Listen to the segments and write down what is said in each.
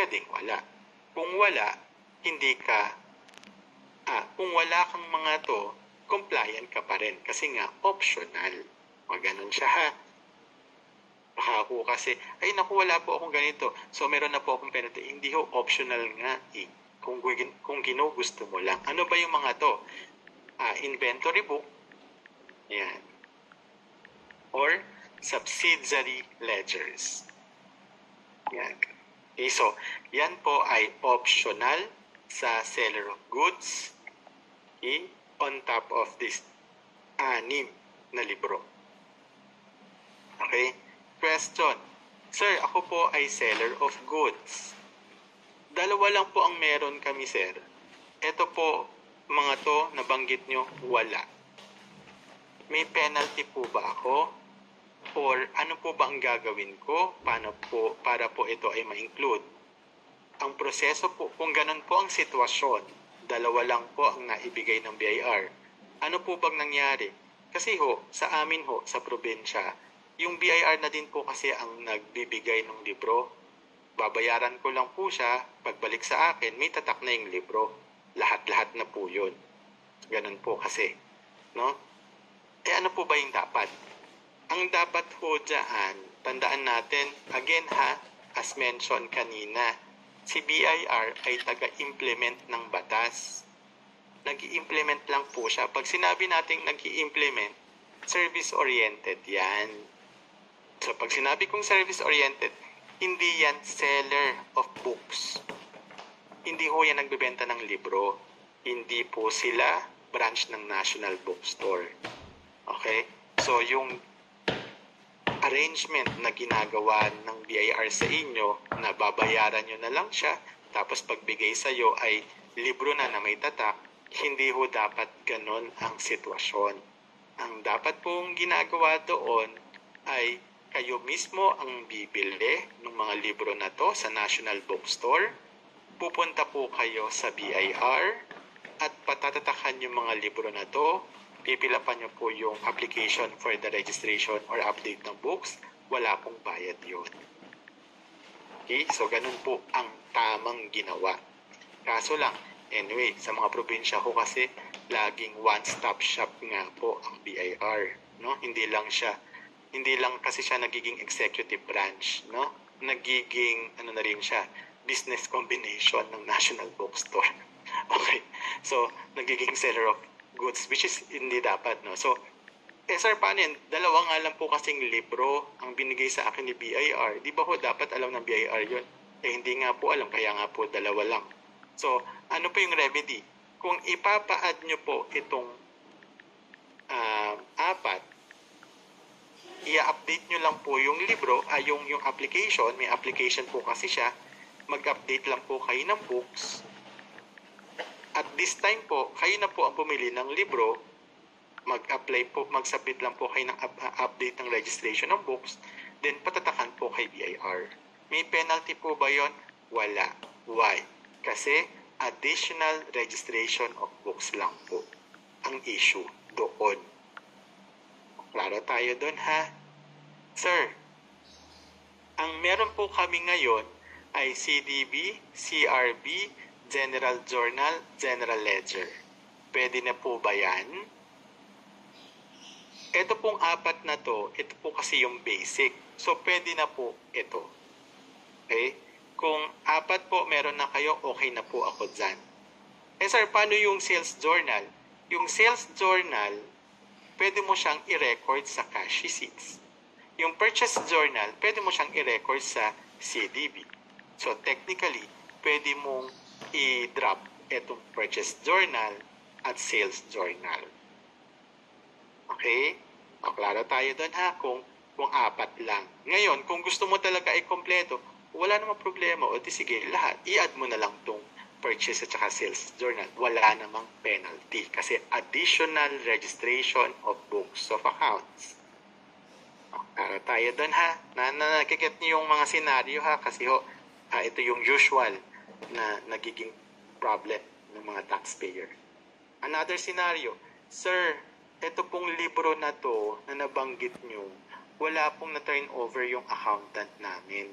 pwedeng wala. Kung wala, kung wala kang mga to, compliant ka pa rin kasi nga optional. O ganun siya ha. Baka ako kasi, ay naku, wala po akong ganito. So meron na po akong penalty. Hindi ho, optional nga eh. Kung ginugusto mo lang. Ano ba yung mga to? Inventory book. Yan. Or subsidiary ledgers. Yan. Okay, so yan po ay optional sa seller of goods. Okay, on top of this 6 na libro. Okay? Question. Sir, ako po ay seller of goods. Dalawa lang po ang meron kami, sir. Ito po, mga to, nabanggit nyo, wala. May penalty po ba ako? Or ano po ba ang gagawin ko para po ito ay ma-include? Ang proseso po, kung ganun po ang sitwasyon, dalawa lang po ang naibigay ng BIR. Ano po bang nangyari? Kasi ho, sa amin ho, sa probinsya, yung BIR na din po kasi ang nagbibigay ng libro. Babayaran ko lang po siya, pagbalik sa akin, may tatak na yung libro. Lahat-lahat na po yun. Ganun po kasi. No? Ano po ba yung dapat? Ang dapat ho dyan, tandaan natin, again ha, as mentioned kanina, si BIR ay taga-implement ng batas. Nag-i-implement lang po siya. Pag sinabi natin nag-i-implement, service-oriented yan. So pag sinabi kong service-oriented, hindi yan seller of books. Hindi ho yan nagbebenta ng libro. Hindi po sila branch ng National Bookstore. Okay? So yung arrangement na ginagawa ng BIR sa inyo, na babayaran nyo na lang siya, tapos pagbigay sa iyo ay libro na may tatak, hindi ho dapat ganon ang sitwasyon. Ang dapat pong ginagawa doon ay kayo mismo ang bibili ng mga libro na to sa National Bookstore. Pupunta po kayo sa BIR at patatatakan yung mga libro na to. Pipilapan nyo po yung application for the registration or update ng books. Wala pong bayad yun. Okay? So, ganun po ang tamang ginawa. Kaso lang, anyway, sa mga probinsya ko kasi, laging one-stop shop nga po ang BIR. No? Hindi lang kasi siya nagiging executive branch. No? Nagiging, na rin siya, business combination ng National Bookstore. Okay? So, nagiging seller of goods, which is hindi dapat, no? So, sir, paano yan? Dalawa nga lang po kasing libro ang binigay sa akin ni BIR. Di ba ho dapat alam ng BIR yun? Hindi nga po alam, kaya nga po dalawa lang. So, ano po yung remedy? Kung ipapa-add nyo po itong 4, i-update nyo lang po yung libro, yung application, may application po kasi siya, mag-update lang po kayo ng books. At this time po, kayo na po ang pumili ng libro, mag-apply po, mag-submit lang po kayo ng update ng registration ng books, then patatakan po kay BIR. May penalty po ba yon? Wala. Why? Kasi additional registration of books lang po ang issue doon. Klaro tayo doon ha? Sir, ang meron po kami ngayon ay CDB, CRB, General Journal, General Ledger. Pwede na po ba yan? Ito pong 4 na to, ito po kasi yung basic. So, pwede na po ito. Okay? Kung 4 po meron na kayo, okay na po ako dyan. Sir, paano yung sales journal? Yung sales journal, pwede mo siyang i-record sa cash receipts. Yung purchase journal, pwede mo siyang i-record sa CDB. So, technically, pwede mong i-drop itong purchase journal at sales journal. Okay? O, klaro tayo doon ha, kung 4 lang. Ngayon, kung gusto mo talaga ay kompleto, wala namang problema. O di sige, lahat. I-add mo na lang itong purchase at saka sales journal. Wala namang penalty kasi additional registration of books of accounts. O, klaro tayo doon ha. Nakikit niyo yung mga senaryo ha, kasi ito yung usual na nagiging problem ng mga taxpayer. Another scenario, sir, ito pong libro na to na nabanggit nyo, wala pong na-turn over yung accountant namin.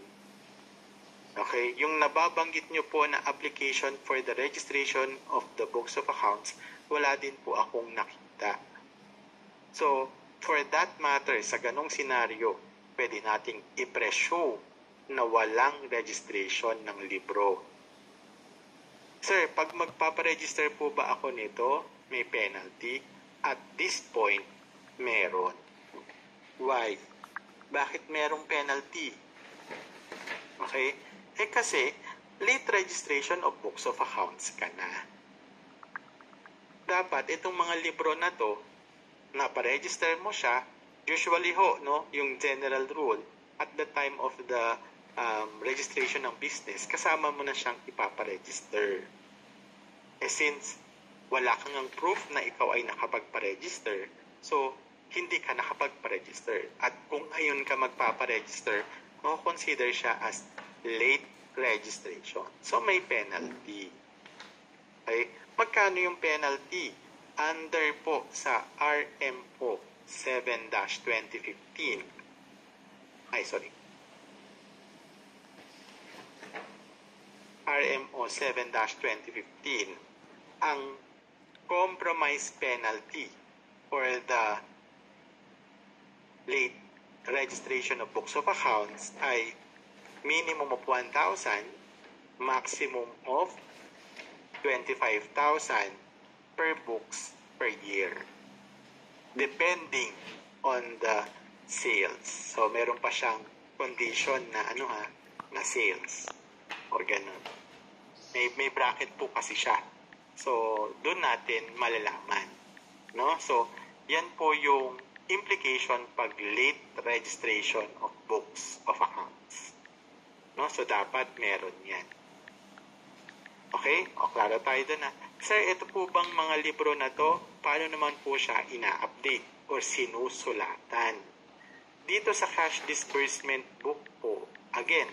Okay, yung nababanggit nyo po na application for the registration of the books of accounts, wala din po akong nakita. So, for that matter, sa ganong senaryo, pwede nating i-presume na walang registration ng libro. Sir, pag magpaparegister po ba ako nito, may penalty? At this point, meron. Why? Bakit merong penalty? Okay? Kasi, late registration of books of accounts ka na. Dapat, itong mga libro na to, naparegister mo siya, usually no, yung general rule, at the time of the registration ng business, kasama mo na siyang ipaparegister. Since wala kang ang proof na ikaw ay nakapagparegister, so hindi ka nakapagparegister. At kung ngayon ka magpaparegister, consider siya as late registration. So may penalty. Okay? Magkano yung penalty? Under po sa RMO 7-2015. RMO 7-2015. Ang compromise penalty for the late registration of books of accounts ay minimum of 1,000, maximum of 25,000 per books per year, depending on the sales. So, meron pa siyang condition na na sales or ganun. May bracket po kasi siya. So, doon natin malalaman. No? So, yan po yung implication pag late registration of books of accounts. No? So, dapat meron yan. Okay? O, klaro tayo doon na. Sir, ito po bang mga libro na to, paano naman po siya ina-update or sinusulatan? Dito sa cash disbursement book po, again,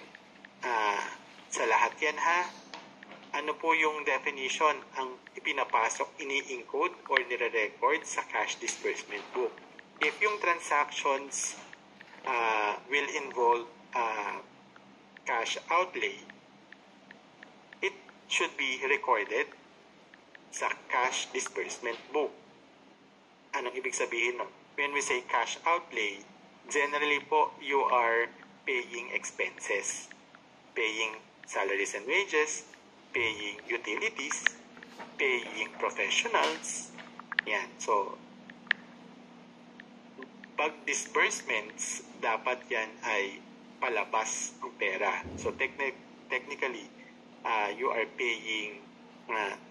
sa lahat yan ano po yung definition ang ipinapasok, ini-encode or nire-record sa cash disbursement book? If yung transactions will involve cash outlay, it should be recorded sa cash disbursement book. Anong ibig sabihin nun? When we say cash outlay, generally po, you are paying expenses. Paying salaries and wages, paying utilities, paying professionals. Yan. So, pag disbursements, dapat yan ay palabas ang pera. So, technically, you are paying,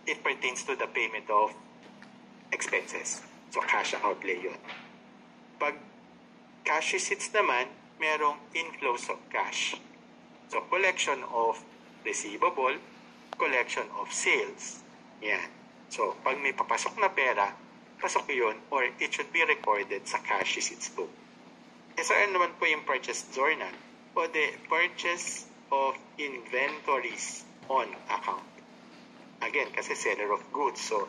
it pertains to the payment of expenses. So, cash outlay yun. Pag cash receipts naman, merong inflows of cash. So, collection of receivable, collection of sales. Yan. So, pag may papasok na pera, pasok yun or it should be recorded sa cash receipts book. So, ano naman po yung purchase journal? O the purchase of inventories on account. Again, kasi seller of goods. So,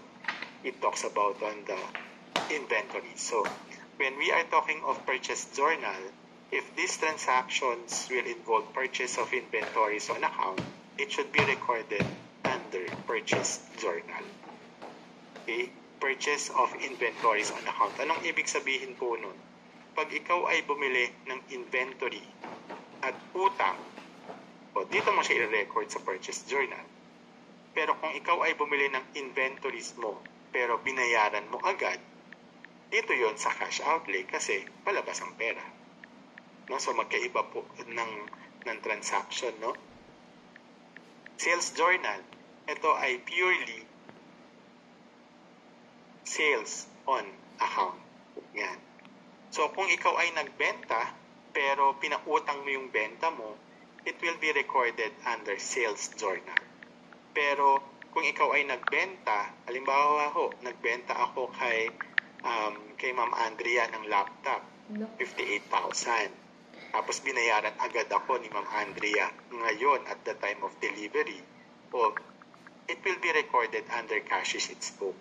it talks about on the inventory. So, when we are talking of purchase journal, if these transactions will involve purchase of inventories on account, it should be recorded under purchase journal. Okay? Purchase of inventories on account. Anong ibig sabihin po nun? Pag ikaw ay bumili ng inventory at utang, dito mo siya i-record sa purchase journal. Pero kung ikaw ay bumili ng inventories mo, pero binayaran mo agad, dito yon sa cash outlay kasi palabas ang pera. No? So magkaiba po ng transaction. No? Sales journal, ito ay purely sales on account. Yan. So kung ikaw ay nagbenta, pero pinautang mo yung benta mo, it will be recorded under sales journal. Pero kung ikaw ay nagbenta, halimbawa nagbenta ako kay Ma'am Andrea ng laptop, 58,000. Tapos binayaran agad ako ni Ma'am Andrea ngayon at the time of delivery. It will be recorded under cash receipts book.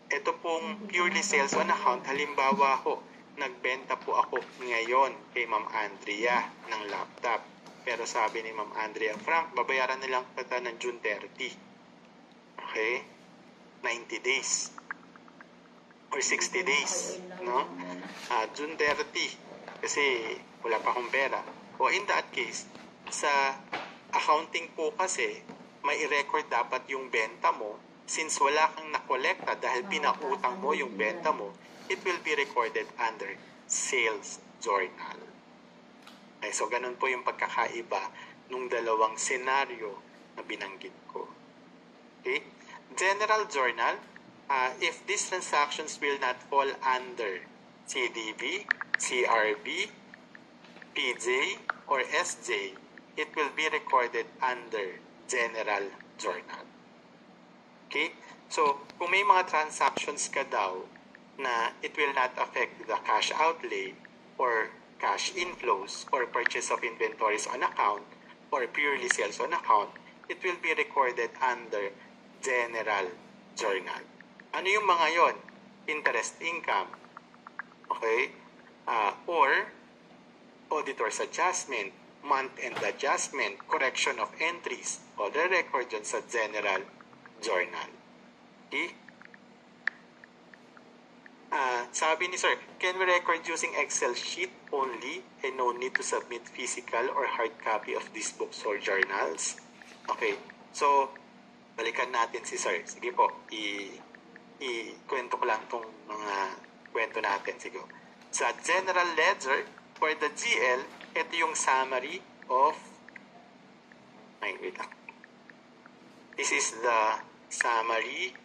Ito pong purely sales on account, halimbawa nagbenta po ako ngayon kay Ma'am Andrea ng laptop. pero sabi ni Ma'am Andrea, Frank, babayaran nilang kita ng June 30. Okay? 90 days. Or 60 days. No? June 30. Kasi wala pa akong pera. O in that case, sa accounting po kasi, may i-record dapat yung benta mo. Since wala kang nakolekta dahil pinautang mo yung benta mo, it will be recorded under sales journal. Okay, so ganun po yung pagkakaiba nung dalawang senaryo na binanggit ko. Okay? General journal, if these transactions will not fall under CDB, CRB, PJ, or SJ, it will be recorded under general journal. Okay? So, kung may mga transactions ka daw na it will not affect the cash outlay or cash inflows or purchase of inventories on account or purely sales on account, it will be recorded under general journal. Ano yung mga yon? Interest income. Okay? Or auditor's adjustment, month-end adjustment, correction of entries, o the record yun sa general journal. Okay? Sabi ni Sir, can we record using Excel sheet only and no need to submit physical or hard copy of these books or journals? Okay, so balikan natin si Sir. Sige po, i-kwento ko lang itong mga kwento natin. Sige. Sa General Ledger, for the GL, ito yung summary of... wait lang. This is the summary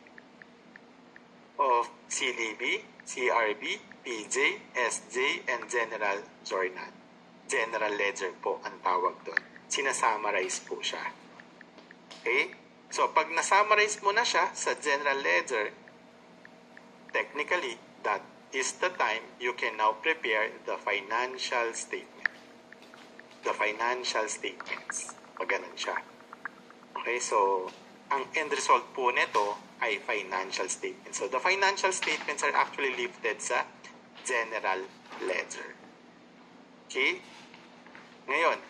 of CDB, CRB, PJ, SJ, and General Journal. General Ledger po ang tawag doon. Sinasummarize po siya. Okay? So, pag nasummarize mo na siya sa General Ledger, technically, that is the time you can now prepare the financial statement. The financial statements. Pag ganun siya. Okay, so, ang end result po nito ay financial statements. So, the financial statements are actually lifted sa General Ledger. Okay? Ngayon,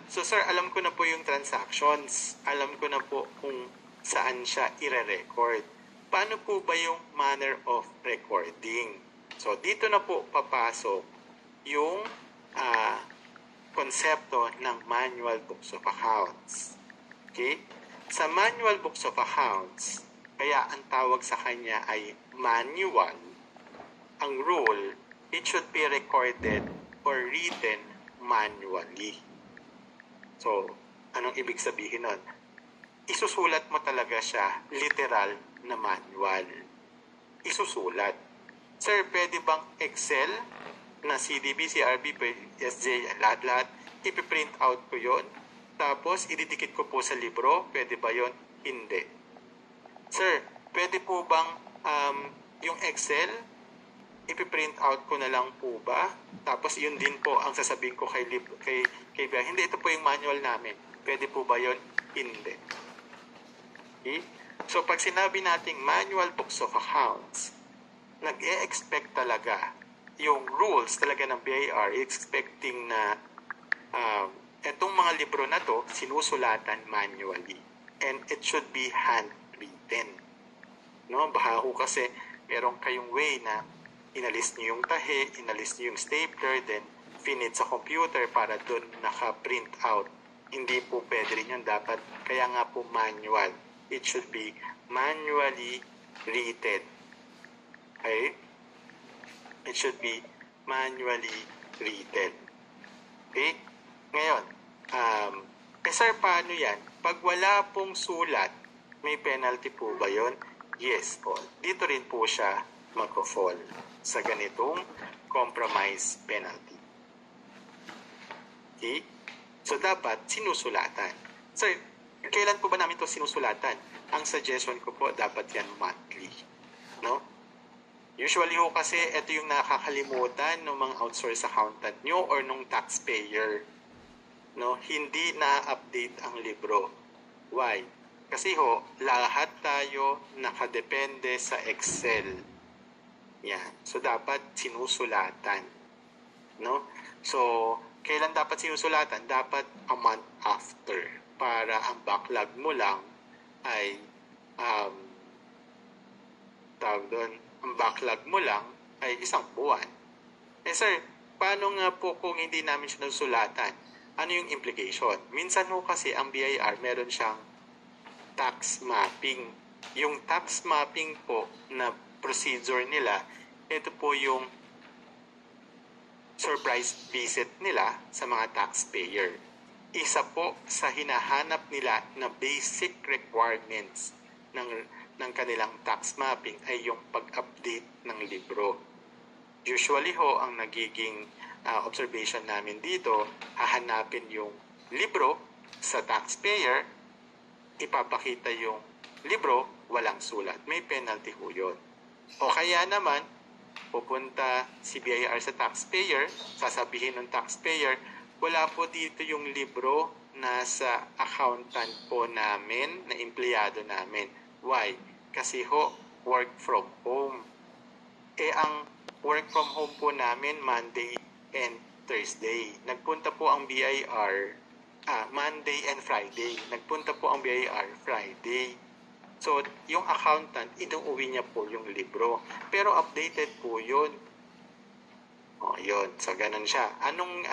so sir, alam ko na po yung transactions. Alam ko na po kung saan siya ire-record. Paano po ba yung manner of recording? So, dito na po papasok yung konsepto ng manual books of accounts. Okay? Sa manual books of accounts, kaya ang tawag sa kanya ay manual, ang rule, it should be recorded or written manually. So, anong ibig sabihin nun? Isusulat mo talaga siya literal na manual. Isusulat. Sir, pwede bang Excel na CDB, CRB, SJ, lahat-lahat, ipiprint out ko yon, tapos ididikit ko po sa libro? Pwede ba yon? Hindi. Sir, pwede po bang yung Excel, ipiprint out ko na lang po ba? Tapos yun din po ang sasabihin ko kay Bea. Hindi, ito po yung manual namin. Pwede po ba yon? Hindi. Okay? So, pag sinabi nating manual books of accounts, nag-e-expect talaga yung rules talaga ng BIR, expecting na etong mga libro na to, sinusulatan manually. And it should be handwritten. No? Baka ho kasi meron kayong way na inalis nyo yung tahi, inalis nyo yung stapler, then finit sa computer para doon naka-print out. Hindi po pwede rin yun. Dapat, kaya nga po manual. It should be manually written. Okay? It should be manually written. Okay? Ngayon, sir, paano yan? Pag wala pong sulat, may penalty po ba yon? Yes po. Dito rin po siya mag-fall sa ganitong compromise penalty. Okay? So, dapat sinusulatan. Sir, kailan po ba namin ito sinusulatan? Ang suggestion ko po, dapat yan monthly. No? Usually ho kasi, ito yung nakakalimutan ng mga outsource accountant nyo or nung taxpayer. No? Hindi na-update ang libro. Why? Kasi ho, lahat tayo nakadepende sa Excel. Yan. So, dapat sinusulatan. No? So, Kailan dapat sinusulatan? Dapat a month after para ang backlog mo lang ay ang backlog mo lang ay 1 buwan. Sir, paano nga po kung hindi namin siya nasulatan? Ano yung implication? Minsan ho kasi ang BIR meron siyang tax mapping. Yung tax mapping po na procedure nila, ito po yung surprise visit nila sa mga taxpayer. Isa po sa hinahanap nila na basic requirements ng kanilang tax mapping ay yung pag-update ng libro. Usually ho, ang nagiging observation namin dito, hahanapin yung libro sa taxpayer, ipapakita yung libro, walang sulat. May penalty ho yun. O kaya naman, pupunta si BIR sa taxpayer, sasabihin ng taxpayer, wala po dito yung libro nasa accountant po namin, na empleyado namin. Why? Kasi ho, work from home. Ang work from home po namin, Monday and Thursday. Nagpunta po ang BIR, Monday and Friday. Nagpunta po ang BIR Friday. So, yung accountant, inuuwi niya po yung libro. Pero updated po yun. O, yun. So, ganun siya. Anong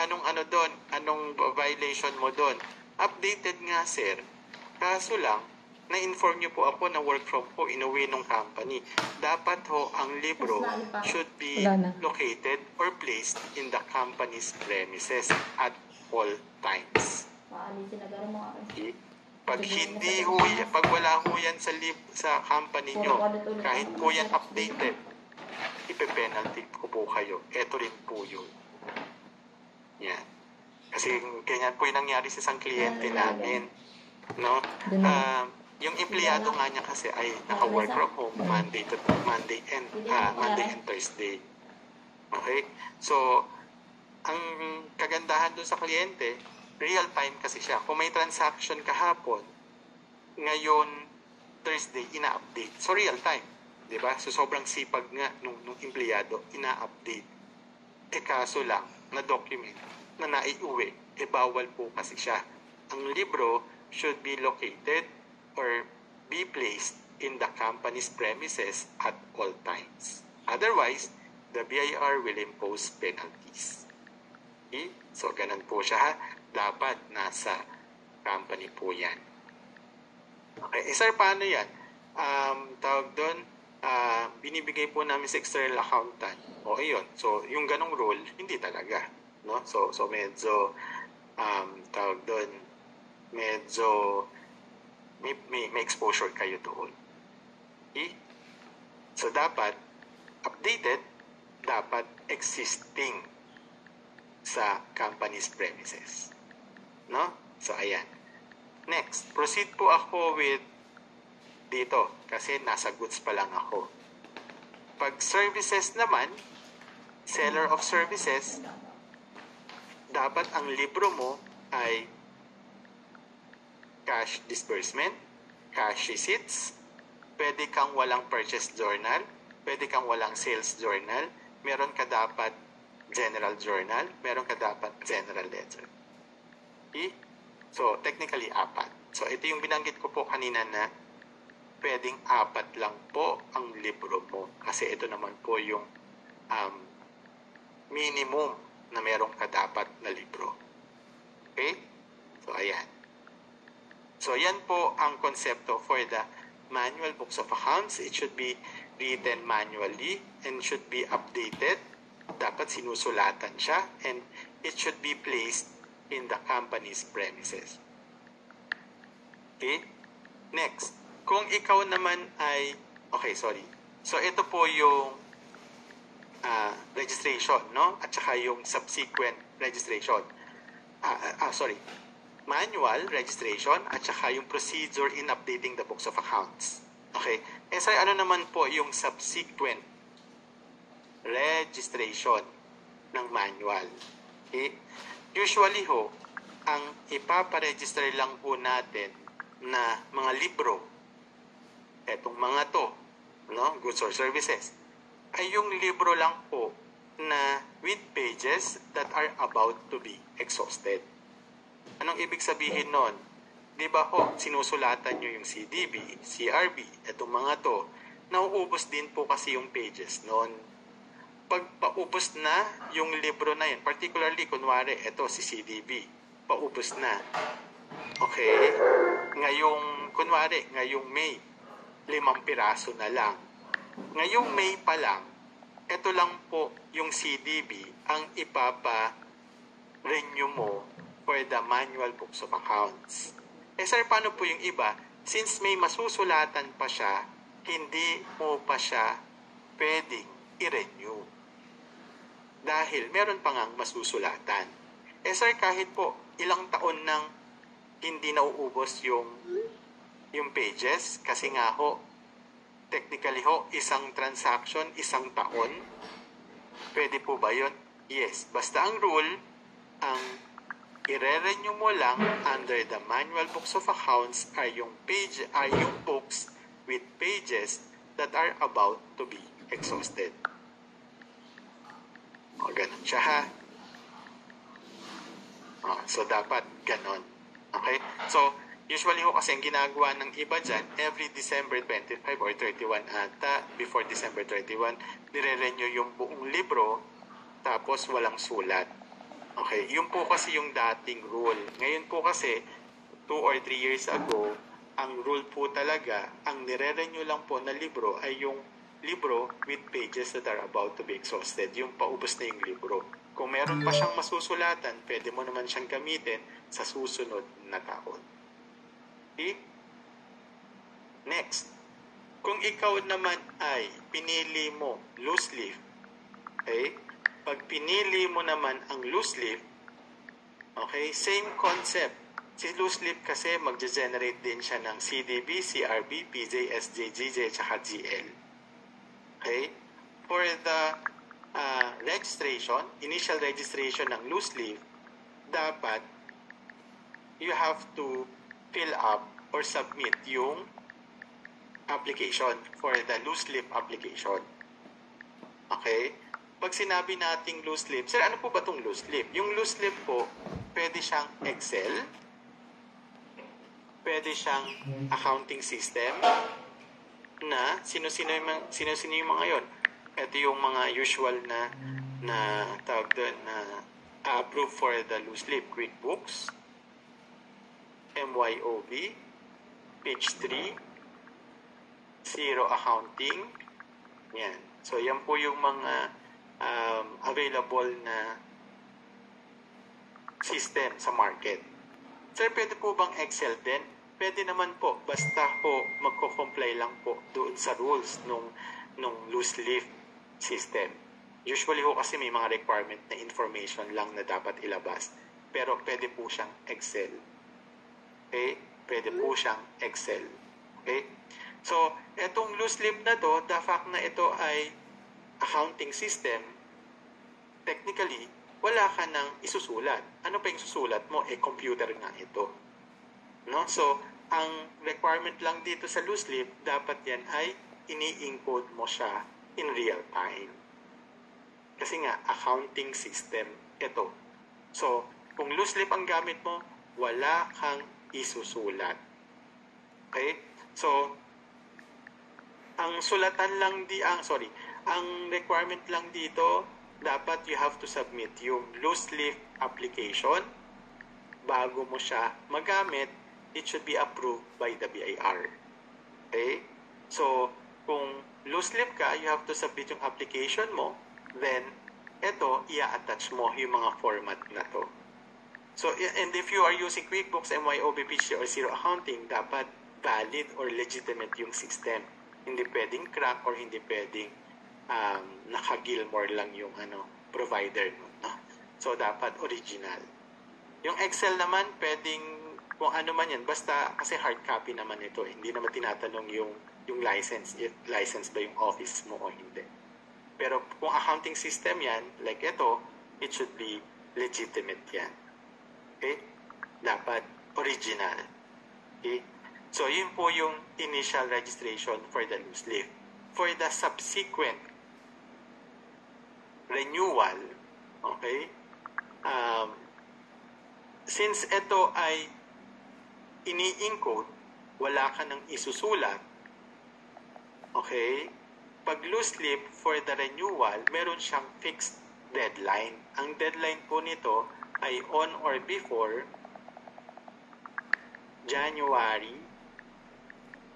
doon? Anong violation mo doon? Updated nga, sir. Kaso lang, na-inform niyo po ako na work from home, inuwi ng company. Dapat ho, ang libro should be located or placed in the company's premises at all times. Pag hindi ho, pag wala ho yan sa company nyo, kahit po yan updated, ipe-penalty ko po kayo. Ito rin po yun. Yan. Kasi ganyan po yung nangyari sa isang kliyente namin. No? Yung empleyado nga niya kasi ay naka-work from home Monday and Thursday. Okay? So, ang kagandahan doon sa kliyente, real time kasi siya. Kung may transaction kahapon, ngayon Thursday, ina-update. So, real time. Diba? So, sobrang sipag nga nung empleyado, ina-update. Kaso lang, na-document, na naiuwi, bawal po kasi siya. Ang libro should be located or be placed in the company's premises at all times. Otherwise, the BIR will impose penalties. Okay? So, ganun po siya ha. Dapat nasa company po yan. Okay, sir, paano yan? Tawag doon, binibigay po namin sa external accountant. O, yun. So, yung ganong rule, hindi talaga. No? So medyo, tawag doon, medyo, may exposure kayo doon. Okay? So, dapat updated, dapat existing sa company's premises. No? So, ayan. Next, proceed po ako with dito kasi nasa goods pa lang ako. Pag services naman, seller of services, dapat ang libro mo ay cash disbursement, cash receipts, pwede kang walang purchase journal, pwede kang walang sales journal, meron ka dapat general journal, meron ka dapat general ledger. Okay? So, technically, 4. So, ito yung binanggit ko po kanina na pwedeng 4 lang po ang libro mo. Kasi ito naman po yung minimum na meron ka dapat na libro. Okay? So, ayan. So, yan po ang konsepto for the manual books of accounts. It should be written manually and should be updated. Dapat sinusulatan siya and it should be placed in the company's premises. Okay? Next, kung ikaw naman ay, okay, sorry. So, ito po yung registration, no? At saka yung subsequent registration. Manual registration at saka yung procedure in updating the books of accounts. Okay? Sir, ano naman po yung subsequent registration ng manual? Okay? Usually ho, ang ipaparegister lang po natin na mga libro, etong mga to, no, goods or services, ay yung libro lang po na with pages that are about to be exhausted. Anong ibig sabihin nun? Di ba ho, sinusulatan nyo yung CDB, CRB, itong mga to, nauubos din po kasi yung pages nun. Pag paubos na yung libro na yun, particularly, kunwari, ito si CDB, paubos na. Okay? Ngayong May, 5 piraso na lang. Ngayong May pa lang, ito lang po yung CDB ang ipapa-renew mo for the manual books of accounts. Sir, paano po yung iba? Since may masusulatan pa siya, hindi mo pa siya pwedeng i-renew. Dahil meron pa ngang masusulatan. Sir, kahit po ilang taon nang hindi nauubos yung pages, kasi nga ho, technically ho, isang transaction, isang taon, pwede po ba yun? Yes. Basta ang rule, ang i-renew mo lang under the manual books of accounts are yung books with pages that are about to be exhausted. O, ganun siya ha. O, so, dapat ganun. Okay? So, usually ho kasi ang ginagawa ng iba dyan, every December 25 or 31 ata, before December 31, nire-renew yung buong libro, tapos walang sulat. Okay? Yun po kasi yung dating rule. Ngayon po kasi, 2 or 3 years ago, ang rule po talaga, ang nire-renew lang po na libro ay yung libro with pages that are about to be exhausted. Yung paubos na yung libro. Kung meron pa siyang masusulatan, pwede mo naman siyang gamitin sa susunod na taon. Okay? Next. Kung ikaw naman ay pinili mo loose leaf, okay? Pag pinili mo naman ang loose leaf, okay, same concept. Si loose leaf kasi magge-generate din siya ng CDB, CRB, PJ, SJ, GJ, at GL. Okay? For the initial registration ng loose leaf, dapat you have to fill up or submit yung application for the loose leaf application. Okay? Pag sinabi nating loose leaf, sir, ano po ba itong loose leaf? Yung loose leaf po, pwede siyang Excel, pwede siyang accounting system, na sino-sino yung mga yon. Ito yung mga usual na tawag doon na approve for the loose leaf. QuickBooks, MYOB, Page 3, Zero Accounting. Yan. So, yan po yung mga available na system sa market. Sir, pwede po bang Excel din? Pwede naman po, basta po magko-comply lang po doon sa rules nung loose leaf system. Usually ho kasi may mga requirement na information lang na dapat ilabas. Pero pwede po siyang Excel. Okay? Pwede po siyang Excel. Okay? So, etong loose leaf na to, the fact na ito ay accounting system, technically, wala ka nang isusulat. Ano pa yung susulat mo? Computer nga ito. No? So, ang requirement lang dito sa loose leaf, dapat yan ay ini-encode mo siya in real time. Kasi nga, accounting system ito. So, kung loose leaf ang gamit mo, wala kang isusulat. Okay? So, ang requirement lang dito, dapat you have to submit yung loose leaf application bago mo siya magamit. It should be approved by the BIR. Okay? So, kung loose leaf ka, you have to submit yung application mo, then, eto, i-attach mo yung mga format na to. So, and if you are using QuickBooks, MYOB, PG, or Zero Accounting, dapat valid or legitimate yung system. Hindi pwedeng crack or hindi pwedeng naka-Gilmore lang yung provider mo. No? So, dapat original. Yung Excel naman, pwedeng kung ano man yan, basta kasi hard copy naman ito. Hindi naman tinatanong yung license, if license ba yung office mo o hindi. Pero kung accounting system yan, like ito, it should be legitimate yan. Okay? Dapat original. Okay? So, yun po yung initial registration for the loose leaf. For the subsequent renewal, okay, since ito ay ini-encode, wala ka nang isusulat, okay, pag loose leaf for the renewal, meron siyang fixed deadline. Ang deadline po nito ay on or before January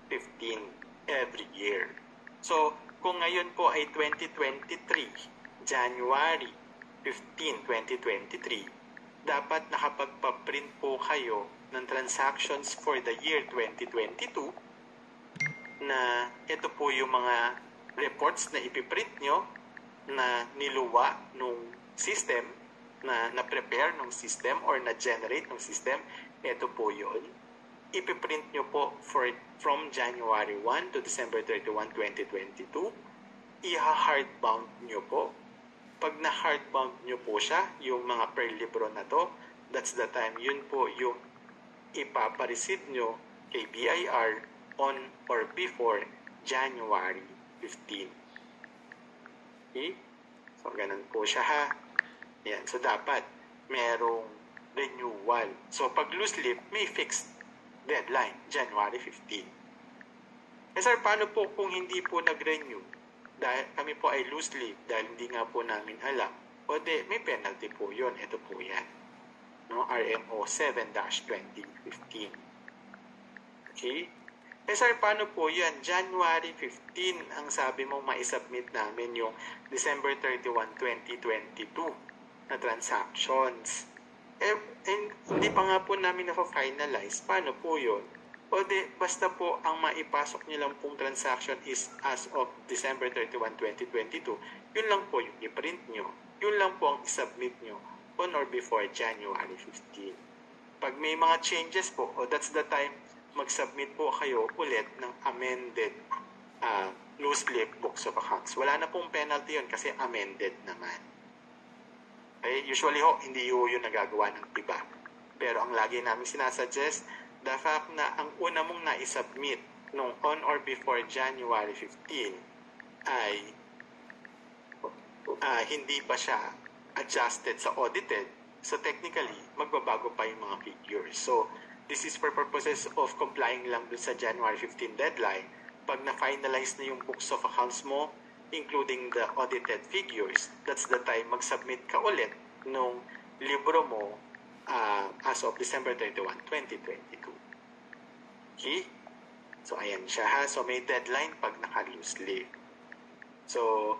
15 every year. So, kung ngayon po ay 2023, January 15, 2023, dapat nakapagpa-print po kayo ng transactions for the year 2022 na ito po yung mga reports na ipiprint nyo na niluwa nung system, na prepare nung system or na-generate nung system. Ito po yun. Ipiprint nyo po from January 1 to December 31, 2022. Iha-hardbound nyo po. Pag na-hardbound nyo po siya, yung mga per libro na to, that's the time yun po yung ipapareceive nyo kay BIR on or before January 15. Okay? So, ganun po siya ha. Yan. So, dapat merong renewal. So, pag loose leaf, may fixed deadline, January 15. Eh sir, paano po kung hindi po nag-renew? Dahil kami po ay loose leaf, dahil hindi nga po namin alam. O de, may penalty po yun. Ito po yan. No? RMO 7-2015. Okay? Eh sir, paano po yan? January 15, ang sabi mo maisubmit namin yung December 31, 2022 na transactions. Hindi pa nga po namin na-finalize. Paano po yun? O de, basta po ang maipasok nyo lang pong transaction is as of December 31, 2022, yun lang po yung i-print nyo. Yun lang po ang i-submit nyo on or before January 15. Pag may mga changes po, that's the time mag-submit po kayo ulit ng amended loose leaf books of accounts. Wala na pong penalty yun kasi amended naman. Okay? Usually hindi yun nagagawa ng iba. Pero ang lagi namin sinasuggest, the fact na ang una mong na-submit nung on or before January 15 ay hindi pa siya adjusted sa audited. So technically, magbabago pa yung mga figures. So this is for purposes of complying lang dun sa January 15 deadline. Pag na-finalize na yung books of accounts mo, including the audited figures, that's the time mag-submit ka ulit nung libro mo as of December 31, 2022. Okay? So, ayan siya ha. So, may deadline pag naka-loose leaf. So,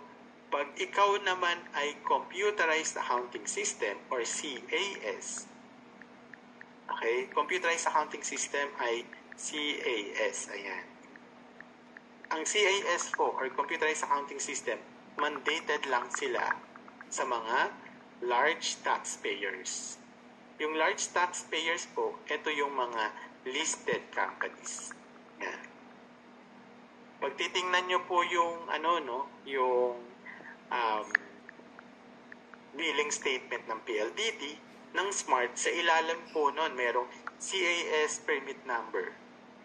pag ikaw naman ay Computerized Accounting System or CAS, okay? Computerized Accounting System ay CAS. Ayan. Ang CAS po or Computerized Accounting System, mandated lang sila sa mga large taxpayers. Yung large taxpayers po, ito yung mga listed companies. Yan. Pag titingnan nyo po yung yung billing statement ng PLDT, ng SMART, sa ilalim po nun merong CAS permit number.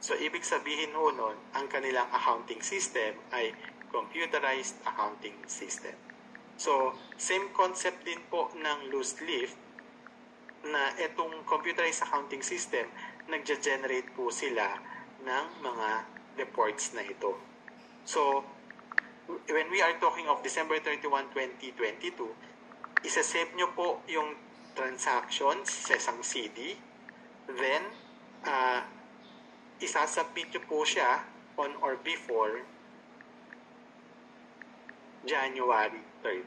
So, ibig sabihin ho nun, ang kanilang accounting system ay Computerized Accounting System. So, same concept din po ng loose leaf na itong Computerized Accounting System, nagge-generate po sila ng mga reports na ito. So, when we are talking of December 31, 2022, isa-save nyo po yung transactions sa isang CD, then, isasubmit nyo po siya on or before January 30.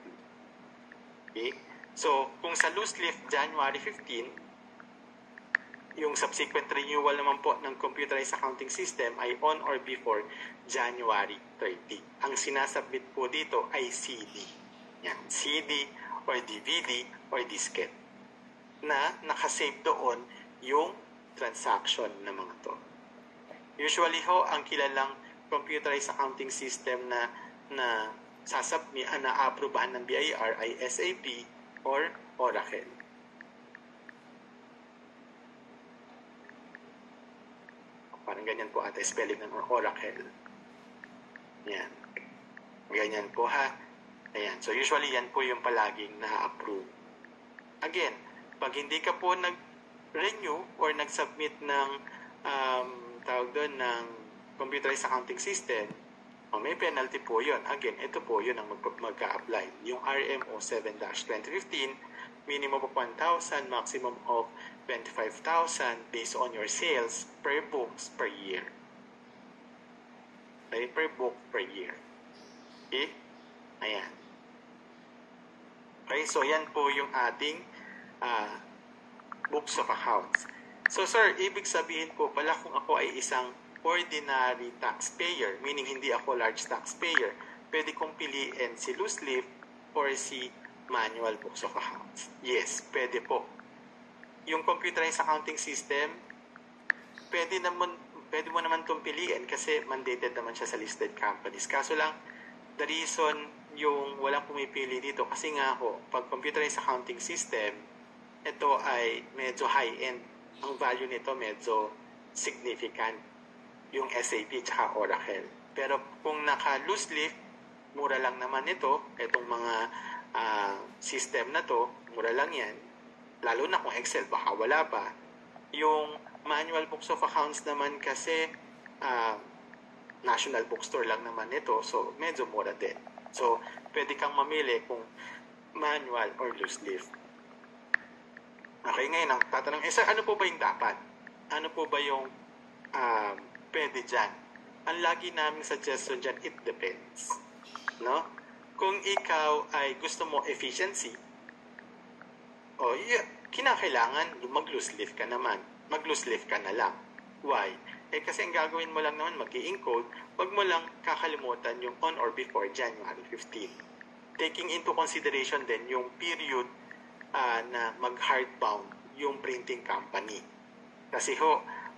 Okay? So, kung sa loose leaf January 15, yung subsequent renewal naman po ng Computerized Accounting System ay on or before January 30. Ang sinasubmit po dito ay CD. Yan, CD or DVD or diskette na nakasave doon yung transaction na mga to. Usually ho, ang kilalang Computerized Accounting System na na-aprobahan ng BIR ay SAP or Oracle. Parang ganyan po ata spelling ng Oracle. Yan. Ganyan po ha. Ayan. So usually yan po yung palaging na-approve. Again, pag hindi ka po nag-renew or nag-submit ng tawag doon ng computerized accounting system, may penalty po yun. Again, ito po yun ang magka-apply. Yung RMO 7-2015, minimum of 1,000, maximum of 25,000 based on your sales per books per year. Okay, per book per year. Okay? Ayan. Okay, so yan po yung ating books of accounts. So sir, ibig sabihin po pala kung ako ay isang ordinary taxpayer, meaning hindi ako large taxpayer, pwede kong piliin si loose leaf or si manual books of accounts. Yes, pwede po. Yung computerized accounting system, pwede mo naman itong piliin kasi mandated naman siya sa listed companies. Kaso lang, the reason yung walang pumipili dito kasi nga ho, pag computerized accounting system, ito ay medyo high-end. Ang value nito medyo significant. Yung SAP tsaka Oracle. Pero kung naka-loose leaf, mura lang naman ito. Itong mga system na to, mura lang yan. Lalo na kung Excel, baka wala pa. Yung manual books of accounts naman kasi national bookstore lang naman ito. So, medyo mura din. So, pwede kang mamili kung manual or loose leaf. Okay, ngayon ang tatanong, sir, ano po ba yung dapat? Ano po ba yung pwede dyan? Ang lagi naming suggestion dyan, it depends. No? Kung ikaw ay gusto mo efficiency, kinakailangan mag-loose leaf ka naman. Mag-loose leaf ka na lang. Why? Kasi ang gagawin mo lang naman mag-i-encode, wag mo lang kakalimutan yung on or before January 15. Taking into consideration din yung period na mag-hardbound yung printing company. Kasi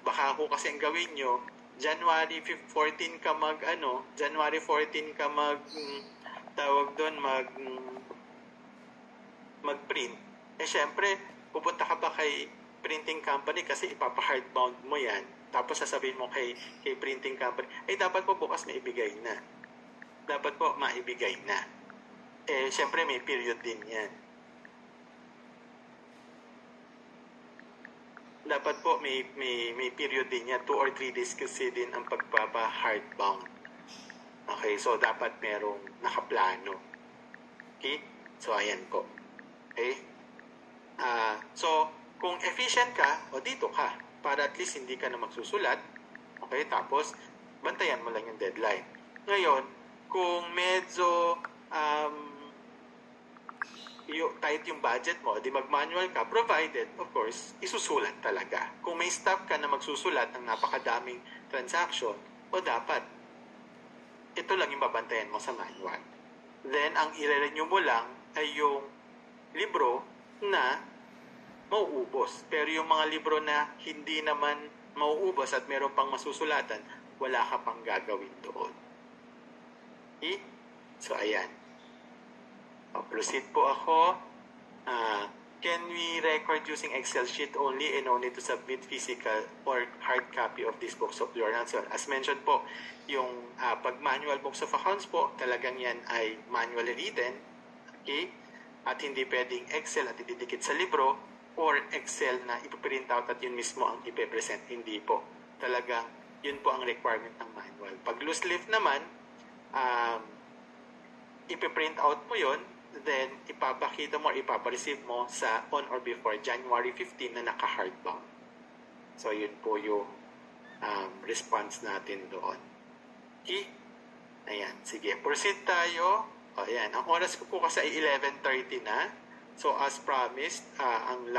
baka kasi ang gawin nyo, January 14 ka January 14 ka tawag doon, mag-print. Syempre, pupunta ka ba kay printing company kasi ipapa-hardbound mo yan. Tapos sasabihin mo kay printing company, dapat po bukas maibigay na. Dapat po maibigay na. Syempre, may period din yan. Dapat po may period din yan, 2 or 3 days kasi din ang pagpapa-hardbound. Okay, so dapat merong nakaplano. Okay? So, ayan po. Okay? So, kung efficient ka, dito ka, para at least hindi ka na magsusulat. Okay, tapos, bantayan mo lang yung deadline. Ngayon, kung medyo tight yung budget mo, di mag-manual ka, provided, of course, isusulat talaga. Kung may staff ka na magsusulat ng napakadaming transaction, dapat, ito lang yung babantayan mo sa manual. Then, ang i-renew mo lang ay yung libro na mauubos. Pero yung mga libro na hindi naman mauubos at meron pang masusulatan, wala ka pang gagawin doon. Okay? So, ayan. Proceed po ako. Can we record using Excel sheet only and only to submit physical or hard copy of these books of journals? So, as mentioned po, yung pag manual books of accounts po, talagang yan ay manually written. Okay? At hindi pwedeng Excel at ididikit sa libro or Excel na ipiprint out at yun mismo ang ipipresent. Hindi po. Talagang yun po ang requirement ng manual. Pag loose leaf naman, ipiprint out mo yun, then ipapakita mo or ipapareceive mo sa on or before January 15 na naka-hardbound. So, yun po yung response natin doon. Okay? Ayan. Sige, proceed tayo. Ayan. Ang oras ko po kasi ay 11:30 na. So, as promised, ang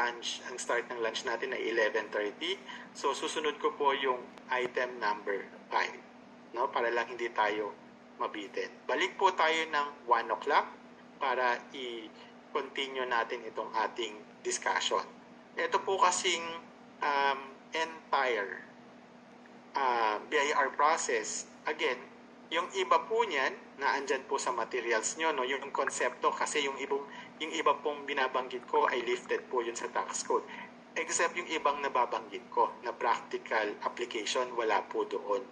start ng lunch natin ay 11:30. So, susunod ko po yung item number 5. No? Para lang hindi tayo mabitin. Balik po tayo ng 1 o'clock para i-continue natin itong ating discussion. Ito po kasing entire BIR process. Again, yung iba po niyan, na andyan po sa materials nyo, no? Yung konsepto, kasi yung iba pong binabanggit ko ay lifted po yun sa tax code. Except yung ibang nababanggit ko na practical application, wala po doon.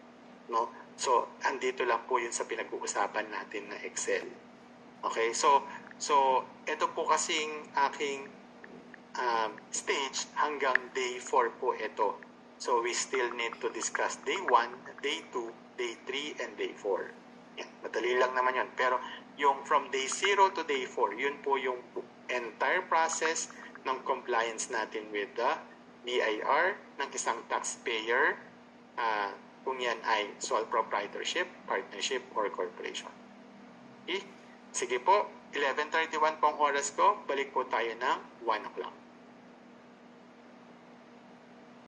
No? So, andito lang po yun sa pinag-uusapan natin na Excel. Okay, so ito po kasing aking stage hanggang day 4 po ito. So we still need to discuss day 1, day 2, day 3, and day 4. Yan, madali lang naman yun. Pero yung from day 0 to day 4, yun po yung entire process ng compliance natin with the BIR ng isang taxpayer, kung yan ay sole proprietorship, partnership, or corporation. Okay? Sige po, 11:31 po ang oras ko. Balik po tayo ng 1 o'clock.